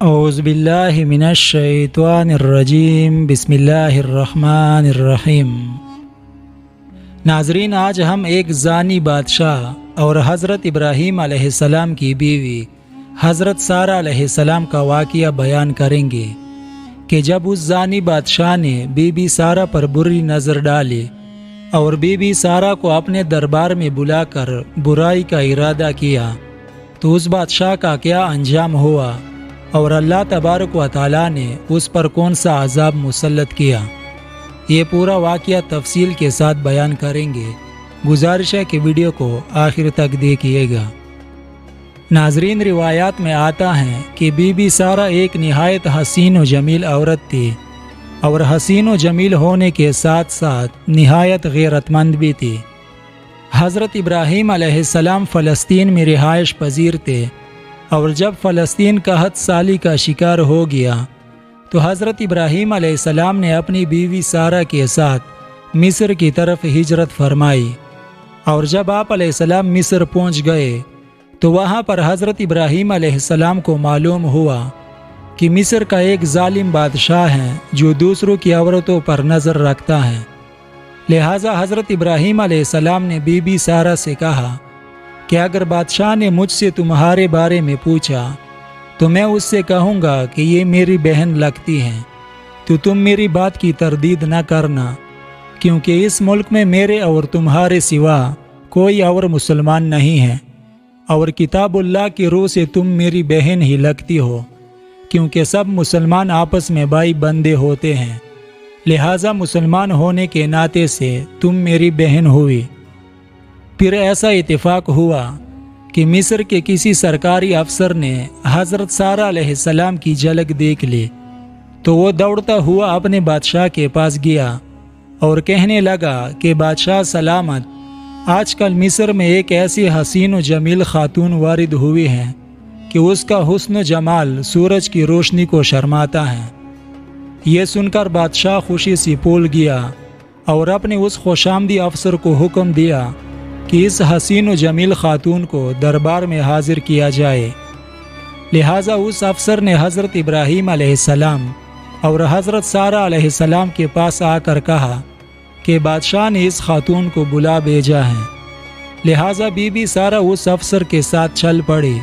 اعوذ باللہ من الشیطان الرجیم بسم اللہ الرحمن الرحیم۔ ناظرین، آج ہم ایک زانی بادشاہ اور حضرت ابراہیم علیہ السلام کی بیوی حضرت سارہ علیہ السلام کا واقعہ بیان کریں گے کہ جب اس زانی بادشاہ نے بی بی سارہ پر بری نظر ڈالی اور بی بی سارہ کو اپنے دربار میں بلا کر برائی کا ارادہ کیا تو اس بادشاہ کا کیا انجام ہوا اور اللہ تبارک و تعالیٰ نے اس پر کون سا عذاب مسلط کیا، یہ پورا واقعہ تفصیل کے ساتھ بیان کریں گے۔ گزارش ہے کہ ویڈیو کو آخر تک دیکھیے گا۔ ناظرین، روایات میں آتا ہے کہ بی بی سارہ ایک نہایت حسین و جمیل عورت تھی اور حسین و جمیل ہونے کے ساتھ ساتھ نہایت غیرت مند بھی تھی۔ حضرت ابراہیم علیہ السلام فلسطین میں رہائش پذیر تھے اور جب فلسطین قحط سالی کا شکار ہو گیا تو حضرت ابراہیم علیہ السلام نے اپنی بیوی سارہ کے ساتھ مصر کی طرف ہجرت فرمائی، اور جب آپ علیہ السلام مصر پہنچ گئے تو وہاں پر حضرت ابراہیم علیہ السلام کو معلوم ہوا کہ مصر کا ایک ظالم بادشاہ ہے جو دوسروں کی عورتوں پر نظر رکھتا ہے۔ لہٰذا حضرت ابراہیم علیہ السلام نے بی بی سارہ سے کہا کہ اگر بادشاہ نے مجھ سے تمہارے بارے میں پوچھا تو میں اس سے کہوں گا کہ یہ میری بہن لگتی ہیں، تو تم میری بات کی تردید نہ کرنا، کیونکہ اس ملک میں میرے اور تمہارے سوا کوئی اور مسلمان نہیں ہے، اور کتاب اللہ کی روح سے تم میری بہن ہی لگتی ہو، کیونکہ سب مسلمان آپس میں بھائی بندے ہوتے ہیں، لہٰذا مسلمان ہونے کے ناطے سے تم میری بہن ہوئی۔ پھر ایسا اتفاق ہوا کہ مصر کے کسی سرکاری افسر نے حضرت سارہ علیہ السلام کی جھلک دیکھ لی تو وہ دوڑتا ہوا اپنے بادشاہ کے پاس گیا اور کہنے لگا کہ بادشاہ سلامت، آج کل مصر میں ایک ایسی حسین و جمیل خاتون وارد ہوئی ہے کہ اس کا حسن و جمال سورج کی روشنی کو شرماتا ہے۔ یہ سن کر بادشاہ خوشی سے پھول گیا اور اپنے اس خوش آمدی افسر کو حکم دیا کہ اس حسین و جمیل خاتون کو دربار میں حاضر کیا جائے۔ لہٰذا اس افسر نے حضرت ابراہیم علیہ السلام اور حضرت سارہ علیہ السلام کے پاس آ کر کہا کہ بادشاہ نے اس خاتون کو بلا بھیجا ہے۔ لہٰذا بی بی سارہ اس افسر کے ساتھ چل پڑی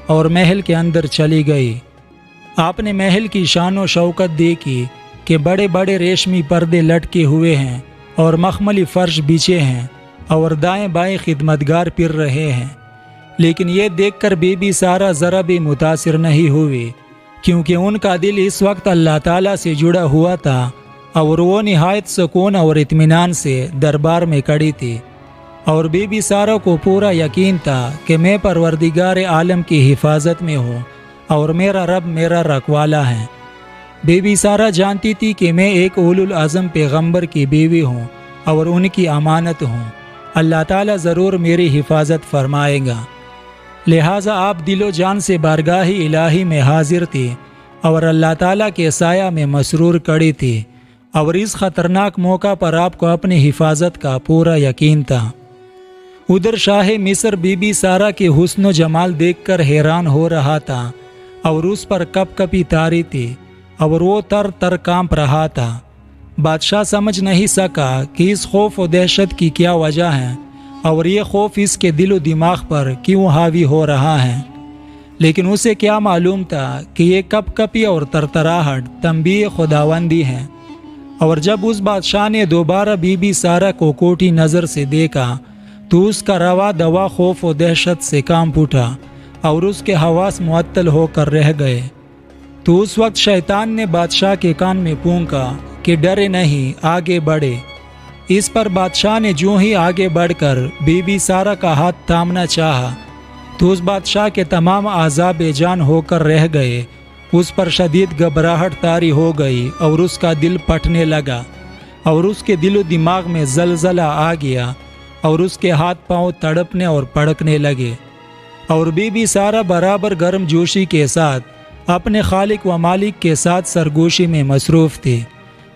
اور محل کے اندر چلی گئی۔ آپ نے محل کی شان و شوکت دیکھی کہ بڑے بڑے ریشمی پردے لٹکے ہوئے ہیں اور مخملی فرش بچھے ہیں اور دائیں بائیں خدمتگار پھر رہے ہیں، لیکن یہ دیکھ کر بی بی سارہ ذرا بھی متاثر نہیں ہوئی، کیونکہ ان کا دل اس وقت اللہ تعالیٰ سے جڑا ہوا تھا اور وہ نہایت سکون اور اطمینان سے دربار میں کھڑی تھی، اور بی بی سارہ کو پورا یقین تھا کہ میں پروردگار عالم کی حفاظت میں ہوں اور میرا رب میرا رکھوالا ہے۔ بی بی سارہ جانتی تھی کہ میں ایک اولو العزم پیغمبر کی بیوی ہوں اور ان کی امانت ہوں، اللہ تعالیٰ ضرور میری حفاظت فرمائے گا۔ لہٰذا آپ دل و جان سے بارگاہ الہی میں حاضر تھی اور اللہ تعالیٰ کے سایہ میں مسرور کھڑی تھی، اور اس خطرناک موقع پر آپ کو اپنی حفاظت کا پورا یقین تھا۔ ادھر شاہ مصر بی بی سارہ کے حسن و جمال دیکھ کر حیران ہو رہا تھا اور اس پر کپ کپی تاری تھی اور وہ تر تر کانپ رہا تھا۔ بادشاہ سمجھ نہیں سکا کہ اس خوف و دہشت کی کیا وجہ ہے اور یہ خوف اس کے دل و دماغ پر کیوں حاوی ہو رہا ہے، لیکن اسے کیا معلوم تھا کہ یہ کپ کپی اور ترتراہٹ تنبیہ خداوندی ہے۔ اور جب اس بادشاہ نے دوبارہ بی بی سارہ کو کوٹی نظر سے دیکھا تو اس کا روا دوا خوف و دہشت سے کانپ اٹھا اور اس کے حواس معطل ہو کر رہ گئے۔ تو اس وقت شیطان نے بادشاہ کے کان میں پھونکا کہ ڈرے نہیں، آگے بڑھے۔ اس پر بادشاہ نے جو ہی آگے بڑھ کر بی بی سارہ کا ہاتھ تھامنا چاہا تو اس بادشاہ کے تمام اعضاء بے جان ہو کر رہ گئے، اس پر شدید گھبراہٹ طاری ہو گئی اور اس کا دل پھٹنے لگا اور اس کے دل و دماغ میں زلزلہ آ گیا اور اس کے ہاتھ پاؤں تڑپنے اور پڑکنے لگے، اور بی بی سارہ برابر گرم جوشی کے ساتھ اپنے خالق و مالک کے ساتھ سرگوشی میں مصروف تھی،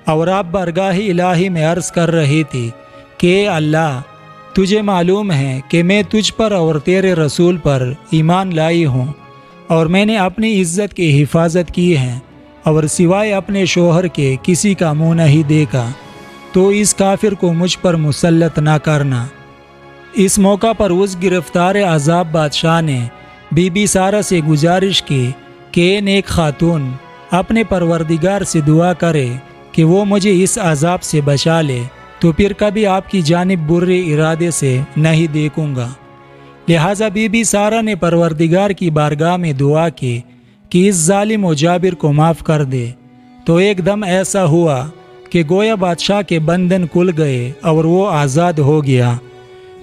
اور آپ بارگاہ الہی میں عرض کر رہی تھی کہ اے اللہ، تجھے معلوم ہے کہ میں تجھ پر اور تیرے رسول پر ایمان لائی ہوں، اور میں نے اپنی عزت کی حفاظت کی ہے اور سوائے اپنے شوہر کے کسی کا منہ نہیں دیکھا، تو اس کافر کو مجھ پر مسلط نہ کرنا۔ اس موقع پر اس گرفتار عذاب بادشاہ نے بی بی سارہ سے گزارش کی کہ اے نیک خاتون، اپنے پروردگار سے دعا کرے کہ وہ مجھے اس عذاب سے بچا لے، تو پھر کبھی آپ کی جانب برے ارادے سے نہیں دیکھوں گا۔ لہٰذا بی بی سارہ نے پروردگار کی بارگاہ میں دعا کی کہ اس ظالم و جابر کو معاف کر دے، تو ایک دم ایسا ہوا کہ گویا بادشاہ کے بندھن کھل گئے اور وہ آزاد ہو گیا۔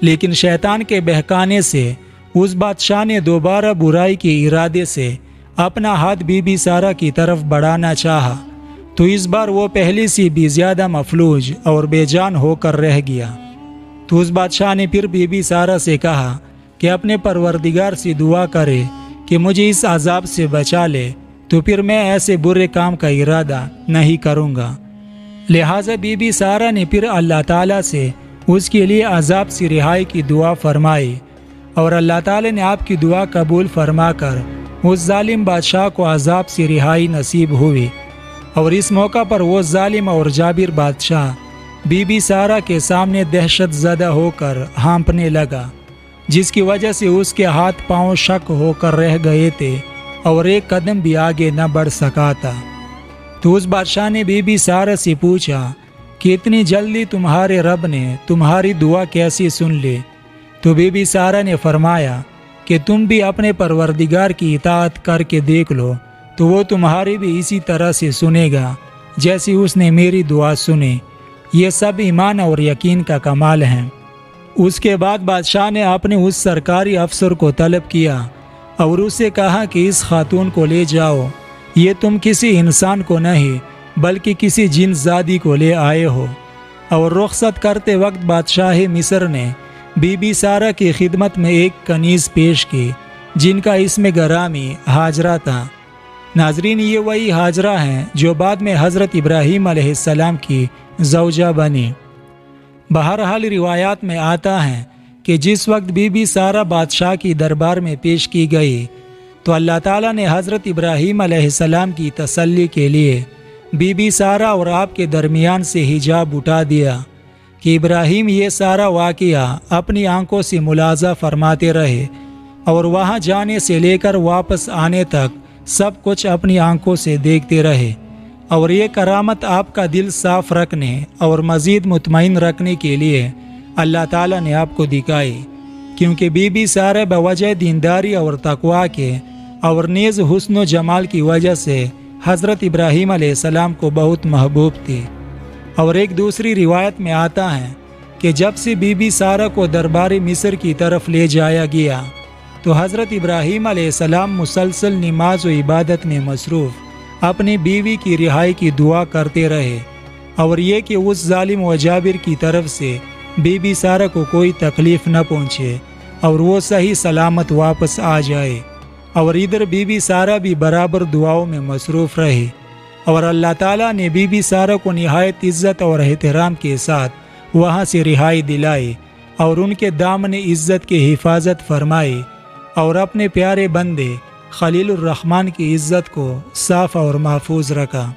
لیکن شیطان کے بہکانے سے اس بادشاہ نے دوبارہ برائی کے ارادے سے اپنا ہاتھ بی بی سارہ کی طرف بڑھانا چاہا، تو اس بار وہ پہلے سے بھی زیادہ مفلوج اور بے جان ہو کر رہ گیا۔ تو اس بادشاہ نے پھر بی بی سارہ سے کہا کہ اپنے پروردگار سے دعا کرے کہ مجھے اس عذاب سے بچا لے، تو پھر میں ایسے برے کام کا ارادہ نہیں کروں گا۔ لہٰذا بی بی سارہ نے پھر اللہ تعالیٰ سے اس کے لیے عذاب سے رہائی کی دعا فرمائی، اور اللہ تعالیٰ نے آپ کی دعا قبول فرما کر اس ظالم بادشاہ کو عذاب سے رہائی نصیب ہوئی۔ اور اس موقع پر وہ ظالم اور جابر بادشاہ بی بی سارہ کے سامنے دہشت زدہ ہو کر ہانپنے لگا، جس کی وجہ سے اس کے ہاتھ پاؤں شک ہو کر رہ گئے تھے اور ایک قدم بھی آگے نہ بڑھ سکا تھا۔ تو اس بادشاہ نے بی بی سارہ سے پوچھا کہ اتنی جلدی تمہارے رب نے تمہاری دعا کیسی سن لی؟ تو بی بی سارہ نے فرمایا کہ تم بھی اپنے پروردگار کی اطاعت کر کے دیکھ لو، تو وہ تمہاری بھی اسی طرح سے سنے گا جیسی اس نے میری دعا سنی۔ یہ سب ایمان اور یقین کا کمال ہے۔ اس کے بعد بادشاہ نے اپنے اس سرکاری افسر کو طلب کیا اور اسے کہا کہ اس خاتون کو لے جاؤ، یہ تم کسی انسان کو نہیں بلکہ کسی جن زادی کو لے آئے ہو۔ اور رخصت کرتے وقت بادشاہ مصر نے بی بی سارہ کی خدمت میں ایک کنیز پیش کی جن کا اسم گرامی ہاجرہ تھا۔ ناظرین، یہ وہی ہاجرہ ہیں جو بعد میں حضرت ابراہیم علیہ السلام کی زوجہ بنی۔ بہرحال روایات میں آتا ہے کہ جس وقت بی بی سارہ بادشاہ کی دربار میں پیش کی گئی، تو اللہ تعالیٰ نے حضرت ابراہیم علیہ السلام کی تسلی کے لیے بی بی سارہ اور آپ کے درمیان سے حجاب اٹھا دیا کہ ابراہیم یہ سارا واقعہ اپنی آنکھوں سے ملاحظہ فرماتے رہے، اور وہاں جانے سے لے کر واپس آنے تک سب کچھ اپنی آنکھوں سے دیکھتے رہے۔ اور یہ کرامت آپ کا دل صاف رکھنے اور مزید مطمئن رکھنے کے لیے اللہ تعالیٰ نے آپ کو دکھائی، کیونکہ بی بی سارہ بوجہ دینداری اور تقوی کے اور نیز حسن و جمال کی وجہ سے حضرت ابراہیم علیہ السلام کو بہت محبوب تھی۔ اور ایک دوسری روایت میں آتا ہے کہ جب سے بی بی سارہ کو دربار مصر کی طرف لے جایا گیا، تو حضرت ابراہیم علیہ السلام مسلسل نماز و عبادت میں مصروف اپنی بیوی کی رہائی کی دعا کرتے رہے، اور یہ کہ اس ظالم و جابر کی طرف سے بی بی سارہ کو کوئی تکلیف نہ پہنچے اور وہ صحیح سلامت واپس آ جائے۔ اور ادھر بی بی سارہ بھی برابر دعاؤں میں مصروف رہی، اور اللہ تعالیٰ نے بی بی سارہ کو نہایت عزت اور احترام کے ساتھ وہاں سے رہائی دلائی اور ان کے دامن عزت کی حفاظت فرمائی، اور اپنے پیارے بندے خلیل الرحمن کی عزت کو صاف اور محفوظ رکھا۔